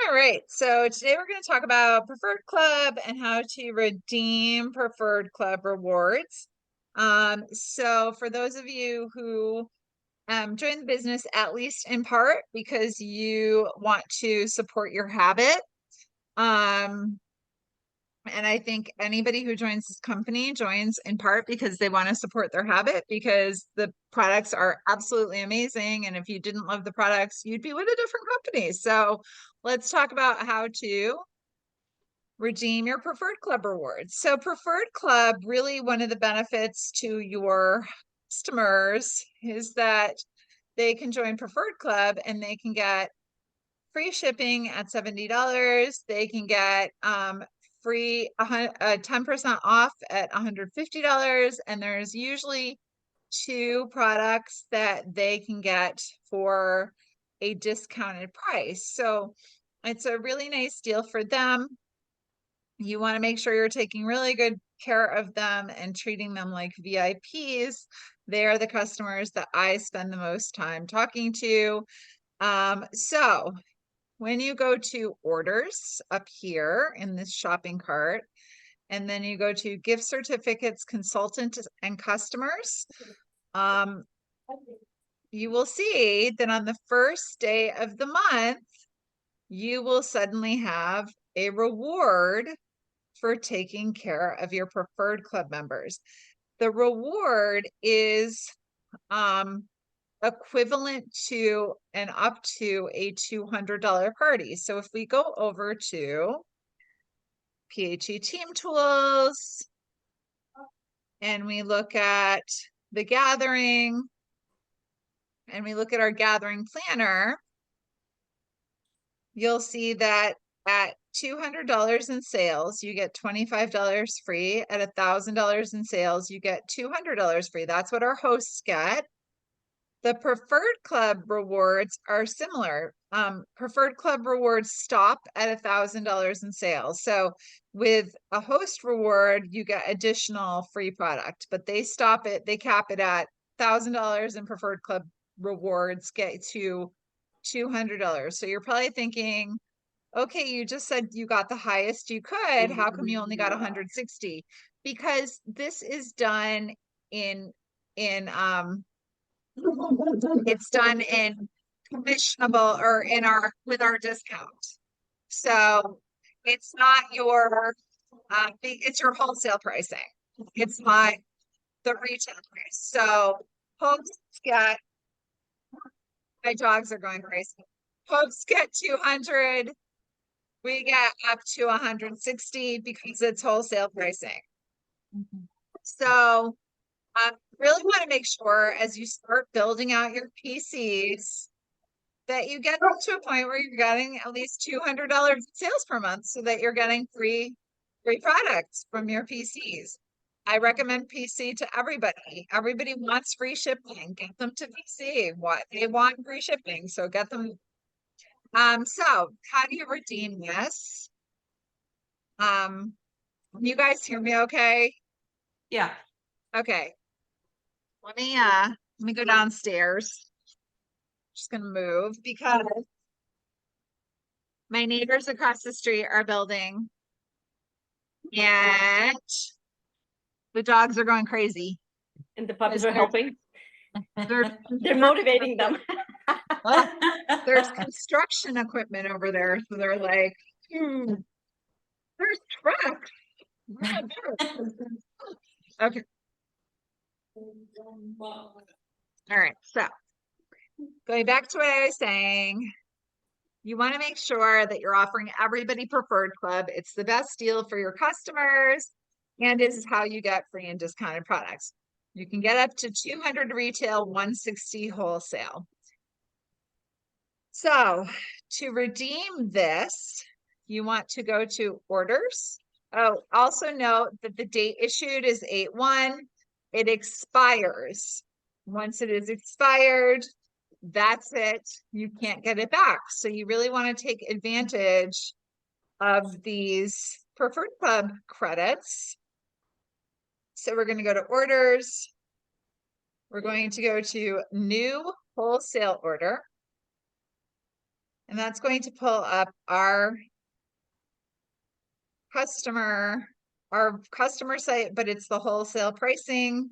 All right, so today we're going to talk about Preferred Club and how to redeem Preferred Club rewards. So for those of you who join the business, at least in part, because you want to support your habit, and I think anybody who joins this company joins in part because they want to support their habit, because the products are absolutely amazing. And if you didn't love the products, you'd be with a different company. So let's talk about how to redeem your Preferred Club rewards. So Preferred Club, really one of the benefits to your customers is that they can join Preferred Club and they can get free shipping at $70. They can get free 10% off at $150. And there's usually 2 products that they can get for a discounted price. So it's a really nice deal for them. You want to make sure you're taking really good care of them and treating them like VIPs. They are the customers that I spend the most time talking to. So when you go to orders up here in this shopping cart, and then you go to gift certificates, consultant and customers, you will see that on the first day of the month, you will suddenly have a reward for taking care of your Preferred Club members. The reward is equivalent to and up to a $200 party. So if we go over to PHE Team Tools and we look at the gathering and we look at our gathering planner, you'll see that at $200 in sales, you get $25 free. At $1,000 in sales, you get $200 free. That's what our hosts get. The Preferred Club rewards are similar. Preferred Club rewards stop at $1,000 in sales. So with a host reward, you get additional free product, but they cap it at $1,000 in Preferred Club rewards get to $200. So you're probably thinking, okay, you just said you got the highest you could. How come you only got 160? Because this is done it's done in commissionable or with our discount. So it's not it's your wholesale pricing. It's not the retail price. So folks get, my dogs are going crazy. Folks get 200. We get up to 160 because it's wholesale pricing. So really want to make sure as you start building out your PCs that you get to a point where you're getting at least $200 in sales per month so that you're getting free products from your PCs. I recommend PC to everybody. Everybody wants free shipping. Get them to PC. They want free shipping, so get them. So how do you redeem this? You guys hear me okay? Yeah. Okay. Let me go downstairs. Just gonna move because my neighbors across the street are building and the dogs are going crazy. And the puppies are helping. They're motivating them. There's construction equipment over there, so they're like, there's trucks. Okay. All right, so going back to what I was saying, you want to make sure that you're offering everybody Preferred Club. It's the best deal for your customers, and this is how you get free and discounted products. You can get up to 200 retail, 160 wholesale. So to redeem this, you want to go to orders. Oh, also note that the date issued is 8/1. It expires. Once it is expired, that's it. You can't get it back. So you really want to take advantage of these Preferred Club credits. So we're going to go to orders. We're going to go to new wholesale order. And that's going to pull up our customer site, but it's the wholesale pricing.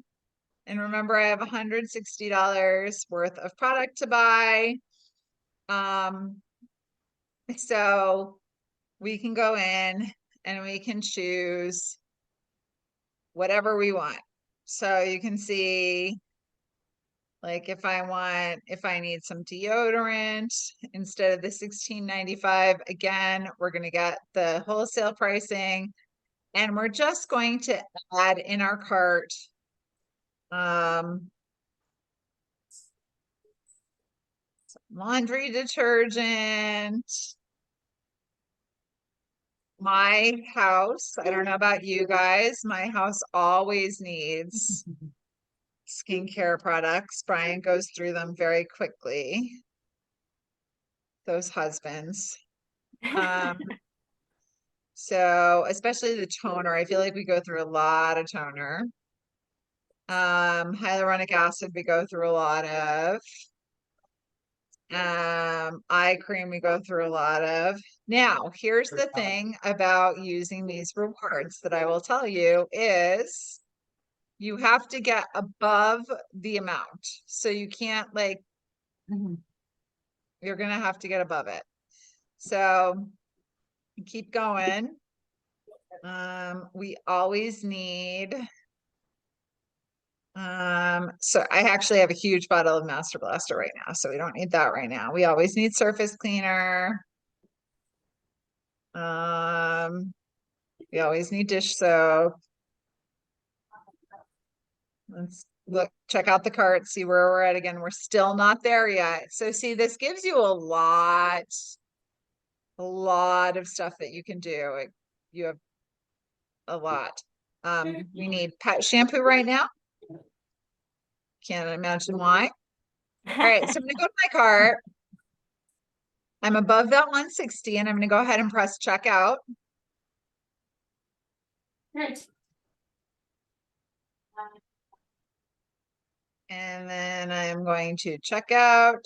And remember, I have $160 worth of product to buy. So we can go in and we can choose whatever we want. So you can see, like, if I need some deodorant instead of the $16.95, again, we're going to get the wholesale pricing, and we're just going to add in our cart laundry detergent. My house, I don't know about you guys, my house always needs skincare products. Brian goes through them very quickly. Those husbands. So especially the toner, I feel like we go through a lot of toner. Hyaluronic acid, we go through a lot of. Eye cream, we go through a lot of. Now, here's the thing about using these rewards that I will tell you is you have to get above the amount. So you can't, like, you're gonna have to get above it. So keep going. We always need, so I actually have a huge bottle of Master Blaster right now, so we don't need that right now. We always need surface cleaner. We always need dish soap. Let's look, check out the cart, see where we're at again. We're still not there yet. So see, this gives you a lot of stuff that you can do. You have a lot. We need pet shampoo right now. Can't imagine why. All right, so I'm gonna go to my cart. I'm above that 160 and I'm gonna go ahead and press checkout. Right. And then I'm going to check out.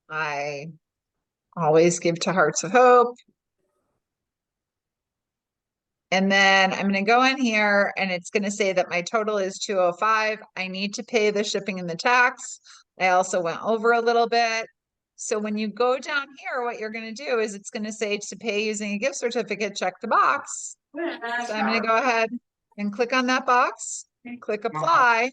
I always give to Hearts of Hope. And then I'm going to go in here and it's going to say that my total is 205. I need to pay the shipping and the tax. I also went over a little bit. So when you go down here, what you're going to do is it's going to say to pay using a gift certificate, check the box. So I'm going to go ahead and click on that box, click apply.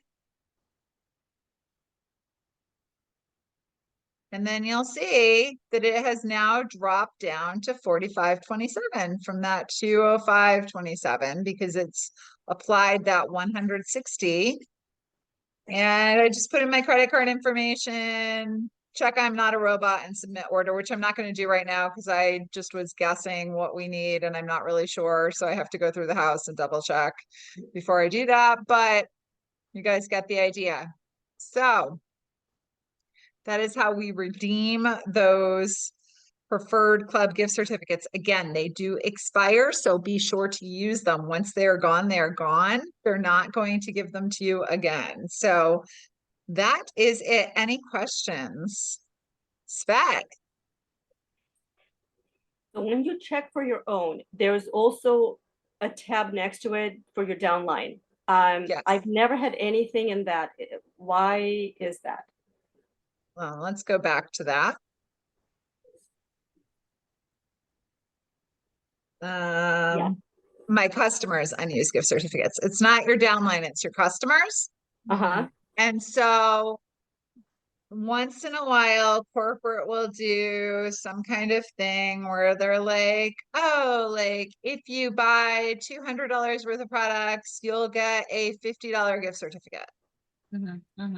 And then you'll see that it has now dropped down to 45.27 from that 205.27 because it's applied that 160. And I just put in my credit card information, check I'm not a robot, and submit order, which I'm not going to do right now because I just was guessing what we need and I'm not really sure. So I have to go through the house and double check before I do that. But you guys get the idea. So that is how we redeem those preferred club gift certificates. Again, they do expire, so be sure to use them. Once they're gone, they're gone. They're not going to give them to you again. So that is it. Any questions? Svet? So when you check for your own, there's also a tab next to it for your downline. Yes. I've never had anything in that. Why is that? Well, let's go back to that. My customers unused gift certificates. It's not your downline, it's your customers. And so once in a while, corporate will do some kind of thing where they're like, oh, like if you buy $200 worth of products, you'll get a $50 gift certificate.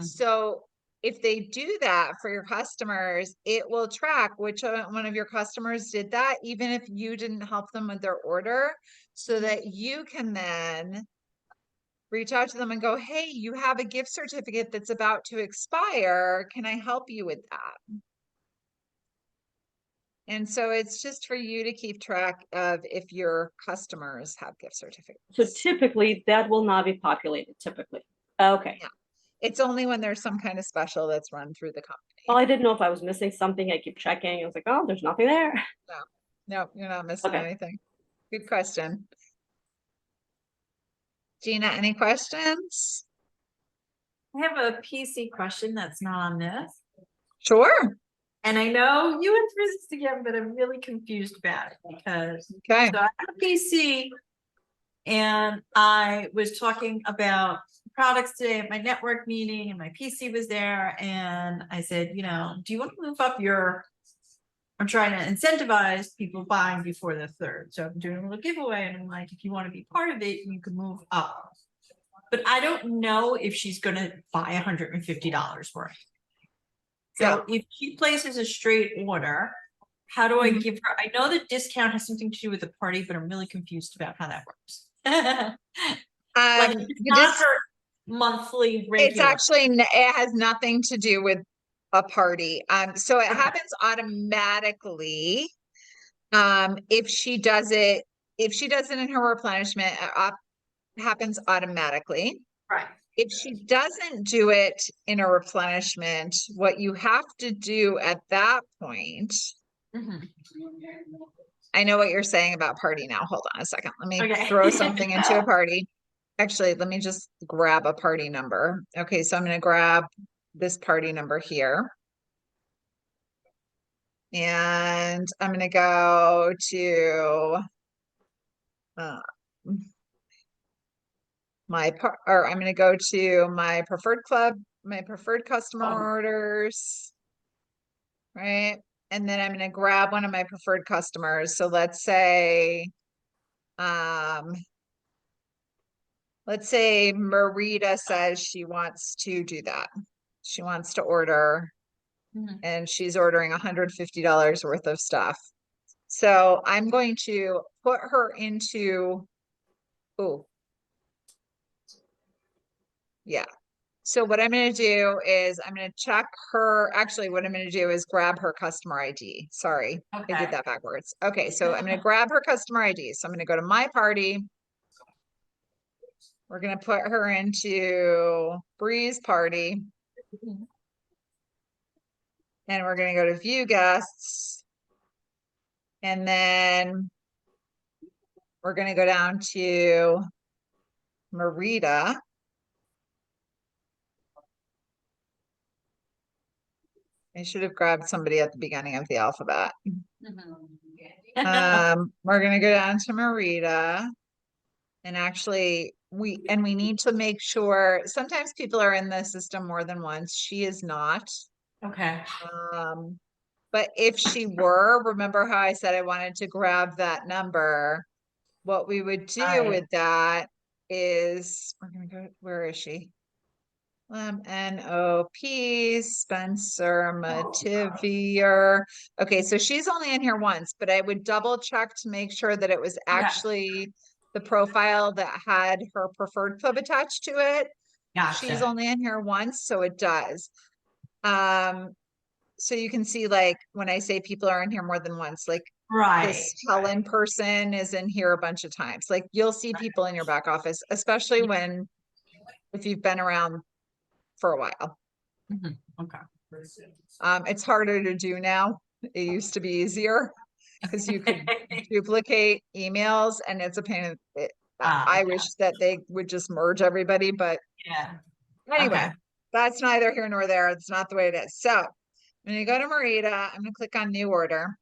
So if they do that for your customers, it will track which one of your customers did that, even if you didn't help them with their order, so that you can then reach out to them and go, hey, you have a gift certificate that's about to expire. Can I help you with that? And so it's just for you to keep track of if your customers have gift certificates. So typically that will not be populated typically. Okay. Yeah. It's only when there's some kind of special that's run through the Well, company. I didn't know if I was missing something. I keep checking. I was like, oh, there's nothing there. No, no, you're not missing Okay. anything. Good question. Gina, any questions? I have a PC question that's not on this. Sure. And I know you went through this again, but I'm really confused about it because Okay. so I have a PC and I was talking about products today at my network meeting and my PC was there and I said, you know, do you want to move up your, I'm trying to incentivize people buying before the third. So I'm doing a little giveaway and I'm like, if you want to be part of it, you can move up. But I don't know if she's gonna buy $150 worth. So if she places a straight order, how do I Mhm. give her, I know that discount has something to do with the party, but I'm really confused about how that works. Like, it's You not just, her monthly it's regular. actually, it has nothing to do with a party. So it Okay. happens automatically. If she does it in her replenishment, happens automatically. Right. If she doesn't do it in a replenishment, what you have to do at that point, Mhm. I know what you're saying about party now. Hold on a second. Let me Okay. throw something into a party. Actually, let me just grab a party number. Okay, so I'm going to grab this party number here. And I'm going to go to I'm going to go to my preferred club, my preferred customer orders, right? And then I'm going to grab one of my preferred customers. So let's say Marita says she wants to do that. She wants to order Mhm. and she's ordering $150 worth of stuff. So I'm going to put her into, oh, yeah. So what I'm going to do is I'm going to check her. Actually, what I'm going to do is grab her customer ID. Sorry, I Okay. did that backwards. Okay, so I'm going to grab her customer ID. So I'm going to go to my party. We're going to put her into Bree's party. Mhm. And we're going to go to view guests. And then we're going to go down to Marita. I should have grabbed somebody at the beginning of the alphabet. We're going to go down to Marita. And actually, we need to make sure, sometimes people are in the system more than once. She is not. Okay. But if she were, remember how I said I wanted to grab that number? What we would do Right. with that is, we're going to go, where is she? NOP, Spencer Mativier. Okay, so she's only in here once, but I would double check to make sure that it was actually the profile that had her preferred club attached to it. Gotcha. She's only in here once, so it does. So you can see, like, when I say people are in here more than once, like Right. this Helen person is in here a bunch of times. Like, you'll see people in your back office, especially if you've been around for a while. Mhm. Okay. It's harder to do now. It used to be easier because you could duplicate emails and it's a pain in it. I yeah. wish that they would just merge everybody, but Yeah. anyway, Okay. that's neither here nor there. It's not the way it is. So when you go to Marita, I'm going to click on new order.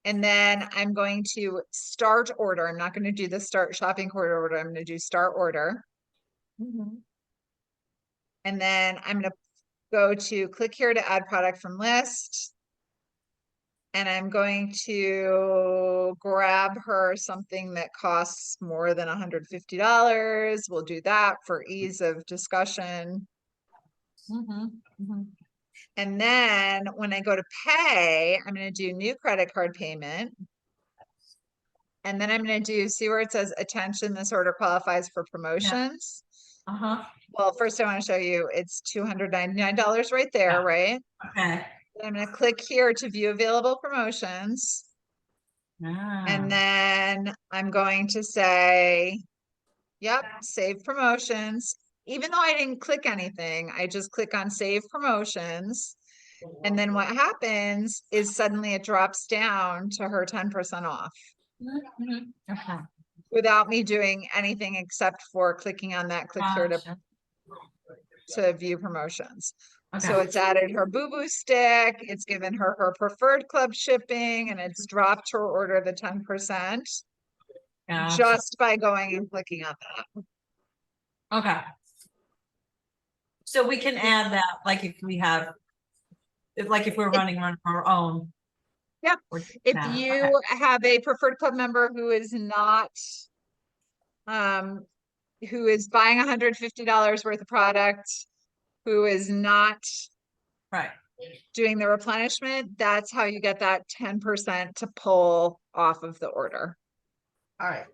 And then I'm going to start order. I'm not going to do the start shopping cart order. I'm going to do start order. Mhm. And then I'm going to go to click here to add product from list. And I'm going to grab her something that costs more than $150. We'll do that for ease of discussion. Mhm. Mhm. And then when I go to pay, I'm going to do new credit card payment. And then I'm going to do, see where it says attention, this order qualifies for promotions. Uh-huh. Well, first I want to show you it's $299 right there, Yeah. right? Okay. I'm going to click here to view available promotions. Ah. And then I'm going to say, yep, save promotions. even though I didn't click anything, I just click on save promotions. And then what happens is suddenly it drops down to her 10% off Okay. without me doing anything except for clicking on that click here Gotcha. to view promotions. So Okay. it's added her Boo Boo stick, it's given her her preferred club shipping, and it's dropped her order the 10% Gotcha. just by going and clicking on that. Okay. So we can add that, like if we have, if we're running on our own. Yep. or- If yeah, okay. you have a preferred club member who is not, who is buying $150 worth of product, who is not Right. doing the replenishment, that's how you get that 10% to pull off of the order. All right.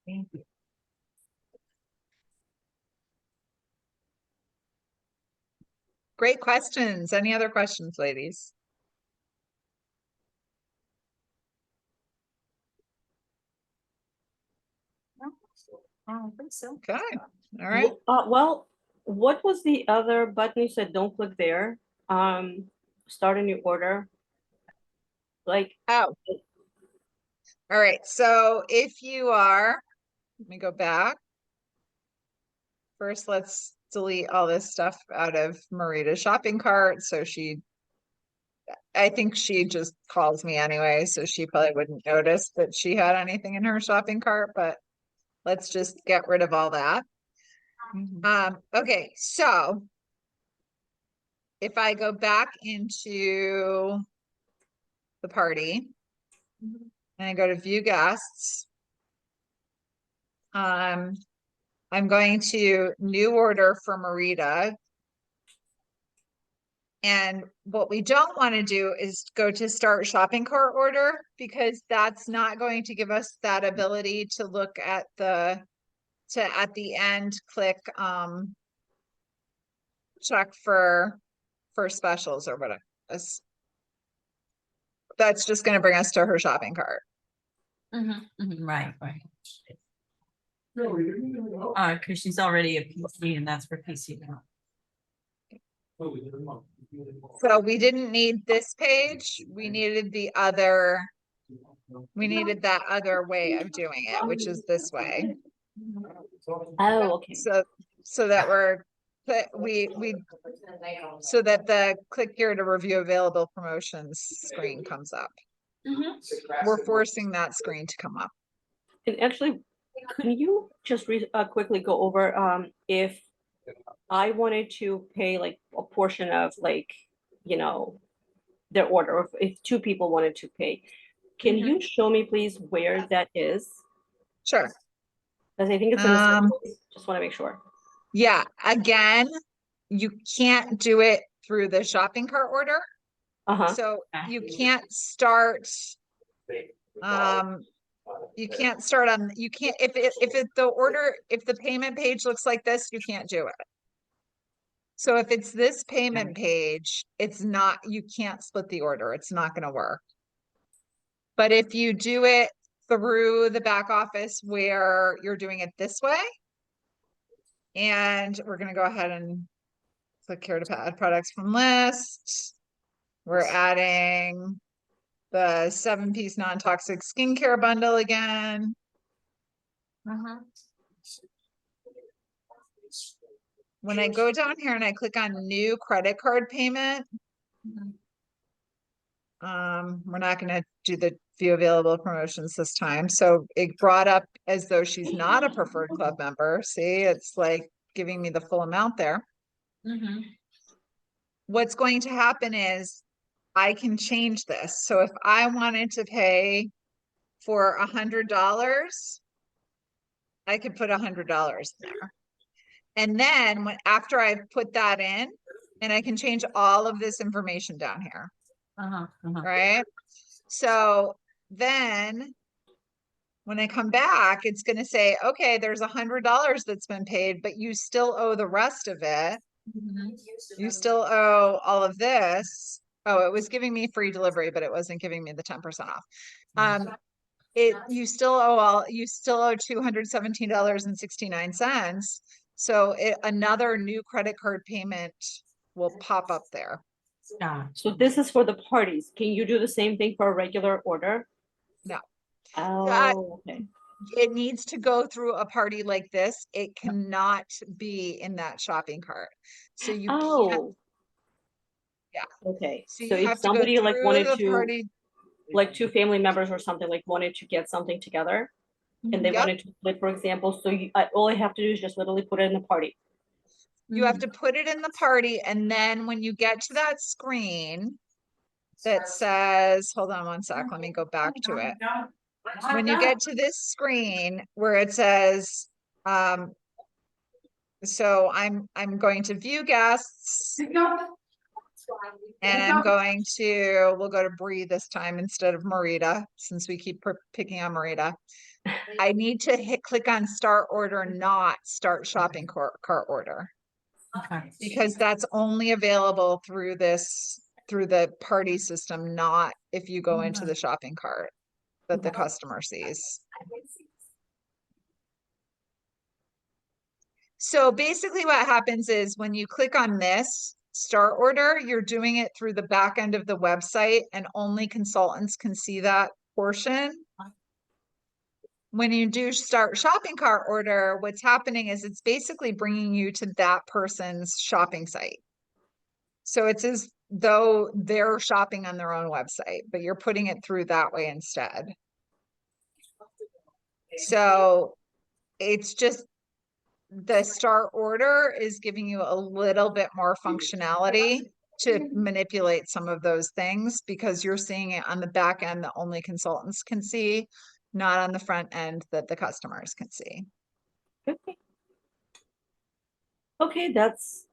Thank you. Great questions. Any other questions, ladies? I don't think so. Okay, all right. Well, what was the other button you said, don't click there? Start a new order. Like, Oh. All right, so if you are, let me go back. First, let's delete all this stuff out of Marita's shopping cart. So I think she just calls me anyway, so she probably wouldn't notice that she had anything in her shopping cart, but let's just get rid of all that. Okay, so if I go back into the party and I go to view guests, I'm going to new order for Marita. And what we don't want to do is go to start shopping cart order, because that's not going to give us that ability to look at at the end, click, check for specials or whatever. That's just going to bring us to her shopping cart. Right, right. Because she's already a PC and that's for PC now. So we didn't need this page. We needed we needed that other way of doing it, which is this way. oh, okay. So that so that the click here to review available promotions screen comes up. We're forcing that screen to come up. And actually, can you just quickly go over if I wanted to pay like a portion of like, you know, their order, or if two people wanted to pay, can you show me please where that is? Sure. Because I think it's in the just want to make sure. Yeah, again, you can't do it through the shopping cart order. So you can't start, you can't start on, you can't, if the payment page looks like this, you can't do it. So if it's this payment page, it's not, you can't split the order. It's not going to work. But if you do it through the back office where you're doing it this way, and we're going to go ahead and click here to add products from list. We're adding the 7-piece non-toxic skincare bundle again. When I go down here and I click on new credit card payment, we're not going to do the view available promotions this time. So it brought up as though she's not a preferred club member. See, it's like giving me the full amount there. What's going to happen is I can change this. So if I wanted to pay for $100, I could put $100 there. And then after I've put that in, and I can change all of this information down here. Right? So then when I come back, it's going to say, okay, there's $100 that's been paid, but you still owe the rest of it. You still owe all of this. Oh, it was giving me free delivery, but it wasn't giving me the 10% off. you still owe $217.69. So another new credit card payment will pop up there. So this is for the parties. Can you do the same thing for a regular order? No. Oh, okay. It needs to go through a party like this. It cannot be in that shopping cart. So you can't, Oh. Yeah. Okay, so so you if have to go somebody like through wanted the to, party. like two family members or something, like wanted to get something together and they Yep. wanted to split, for example, so all I have to do is just literally put it in the party. You have to put it in the party, and then when you get to that screen that says, hold on one sec, let me go back to it. When you get to this screen where it says, so I'm going to view guests, and I'm going to, we'll go to Bree this time instead of Marita, since we keep picking on Marita. I need to click on start order, not start shopping cart order. Okay. Because that's only available through the party system, not if you go into the shopping cart that the customer sees. So basically what happens is when you click on this start order, you're doing it through the back end of the website, and only consultants can see that portion. When you do start shopping cart order, what's happening is it's basically bringing you to that person's shopping site. So it's as though they're shopping on their own website, but you're putting it through that way instead. So it's just the start order is giving you a little bit more functionality to manipulate some of those things, because you're seeing it on the back end that only consultants can see, not on the front end that the customers can see. Okay. Okay, that's,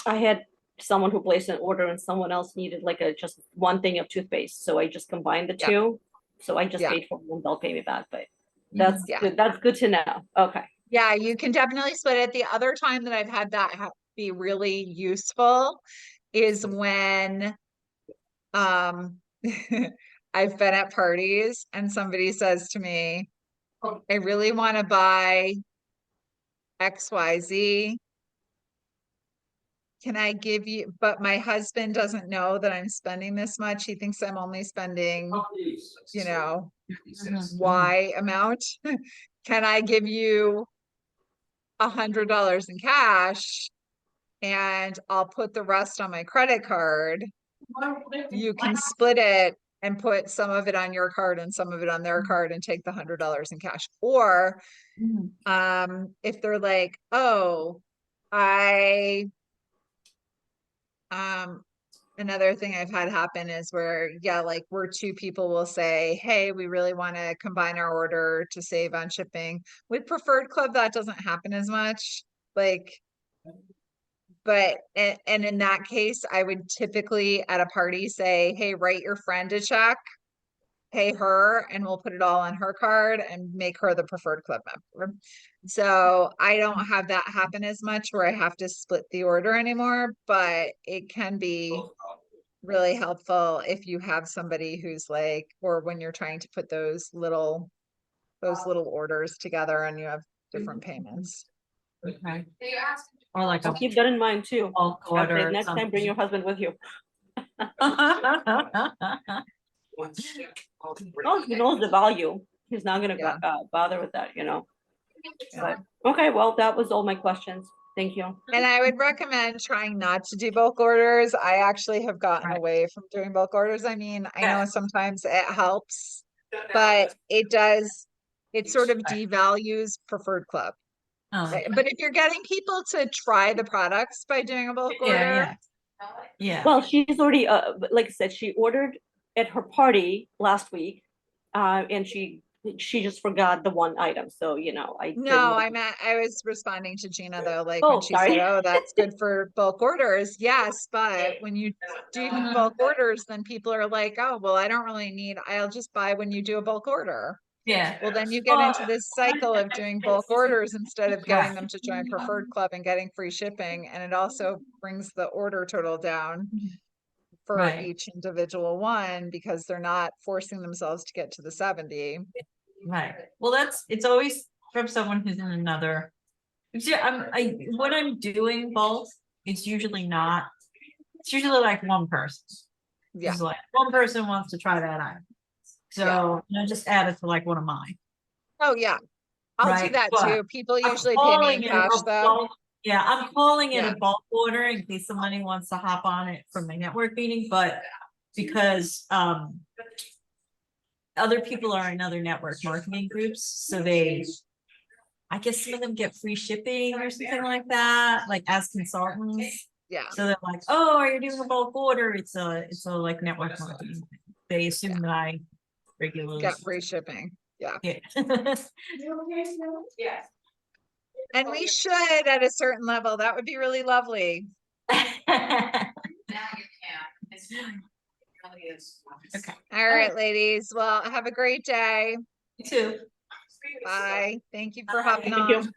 I had someone who placed an order and someone else needed like just one thing of toothpaste, so I just combined the Yeah. two. So I just Yeah. paid for one, they'll pay me back, but that's Yeah. good, that's good to know, okay. Yeah, you can definitely split it. The other time that I've had that be really useful is when I've been at parties and somebody says to me, I really want to buy XYZ. Can I give you, but my husband doesn't know that I'm spending this much. He thinks I'm only spending, you know, Y amount. Can I give you $100 in cash and I'll put the rest on my credit card? You can split it and put some of it on your card and some of it on their card and take the $100 in cash. Or if they're like, oh, another thing I've had happen is where, yeah, like where two people will say, hey, we really want to combine our order to save on shipping. With Preferred Club, that doesn't happen as much. Like, but, and in that case, I would typically at a party say, hey, write your friend a check, pay her, and we'll put it all on her card and make her the Preferred Club member. So I don't have that happen as much where I have to split the order anymore, but it can be really helpful if you have somebody who's like, or when you're trying to put those little orders together and you have different payments. Okay. Or like I'll a keep that in mind too. bulk Okay, order. or next time bring your husband with you. something. Oh, he knows the value, he's not gonna Yeah. bother with that, you know. But, okay, well, that was all my questions, thank you. And I would recommend trying not to do bulk orders. I actually have gotten Right. away from doing bulk orders. I mean, I know Yeah. sometimes it helps, but it sort of devalues Preferred Club. Oh, Right? But if you're getting people to try the products by doing a bulk order, yeah. Yeah. Well, she's already, like I said, she ordered at her party last week, and she just forgot the one item, so, you know, no, I was responding to Gina though, like when Oh, she sorry. said, oh, that's good for bulk orders. Yes, but when you do bulk orders, then people are like, oh, well, I don't really need, I'll just buy when you do a bulk order. Yeah. Well, then you get into this cycle of doing bulk orders instead of getting them to join Preferred Club and getting free shipping. And it also brings the order total down for Right. each individual one because they're not forcing themselves to get to the 70. Right. Well, it's always from someone who's in another. When I'm doing both, it's usually like one person. Yeah. It's like one person wants to try that out. So, just add it to like one of mine. Oh, yeah. I'll do Right, that but too. People I'm usually pay me in calling it cash a though. bulk- Yeah, I'm calling it Yeah. a bulk order in case somebody wants to hop on it for my network meeting, but because other people are in other network marketing groups, so I guess some of them get free shipping or something like that, like as consultants. Yeah. So they're like, oh, are you doing a bulk order? It's a like network marketing. They assume that I regularly. Get free shipping. Yeah. Yeah. Yeah. And we should at a certain level. That would be really lovely. Okay. All right, ladies. Well, have a great day. You too. Bye. Thank you for hopping Thank you. on.